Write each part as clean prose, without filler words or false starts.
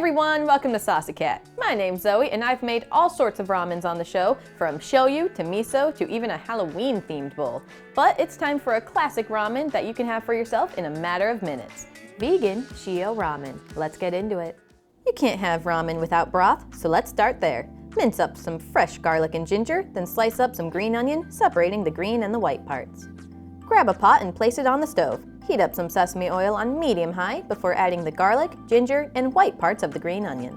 everyone, welcome to Saucy Cat. My name's Zoe and I've made all sorts of ramens on the show, from shoyu to miso to even a Halloween themed bowl. But it's time for a classic ramen that you can have for yourself in a matter of minutes. Vegan Shio Ramen. Let's get into it. You can't have ramen without broth, so let's start there. Mince up some fresh garlic and ginger, then slice up some green onion, separating the green and the white parts. Grab a pot and place it on the stove. Heat up some sesame oil on medium-high before adding the garlic, ginger, and white parts of the green onion.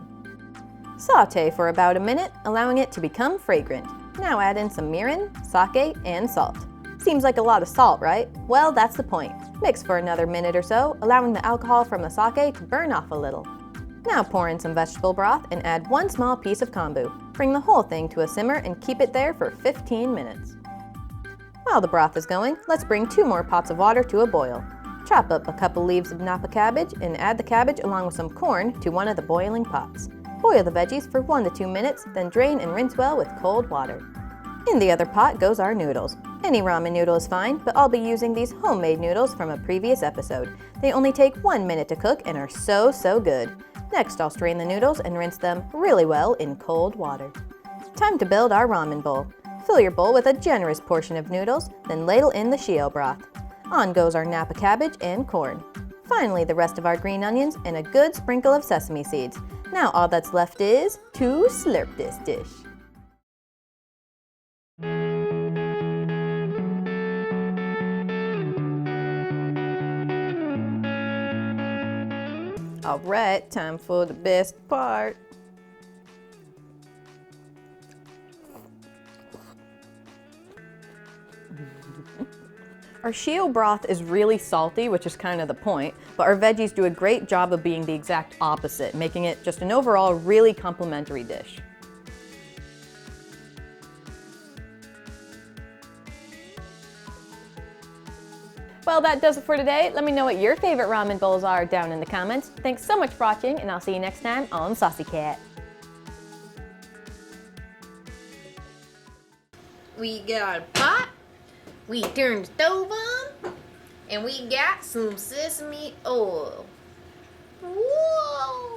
Sauté for about a minute, allowing it to become fragrant. Now add in some mirin, sake, and salt. Seems like a lot of salt, right? Well, that's the point. Mix for another minute or so, allowing the alcohol from the sake to burn off a little. Now pour in some vegetable broth and add 1 small piece of kombu. Bring the whole thing to a simmer and keep it there for 15 minutes. While the broth is going, let's bring 2 more pots of water to a boil. Chop up a couple leaves of Napa Cabbage and add the cabbage along with some corn to one of the boiling pots. Boil the veggies for 1 to 2 minutes, then drain and rinse well with cold water. In the other pot goes our noodles. Any ramen noodle is fine, but I'll be using these homemade noodles from a previous episode. They only take 1 minute to cook and are so good. Next, I'll strain the noodles and rinse them really well in cold water. Time to build our ramen bowl. Fill your bowl with a generous portion of noodles, then ladle in the shio broth. On goes our Napa cabbage and corn. Finally, the rest of our green onions and a good sprinkle of sesame seeds. Now all that's left is to slurp this dish. Alright, time for the best part. Our shio broth is really salty, which is kind of the point, but our veggies do a great job of being the exact opposite, making it just an overall really complimentary dish. Well, that does it for today. Let me know what your favorite ramen bowls are down in the comments. Thanks so much for watching, and I'll see you next time on Saucy Cat. We got a pot, we turned the stove on, and we got some sesame oil. Whoa!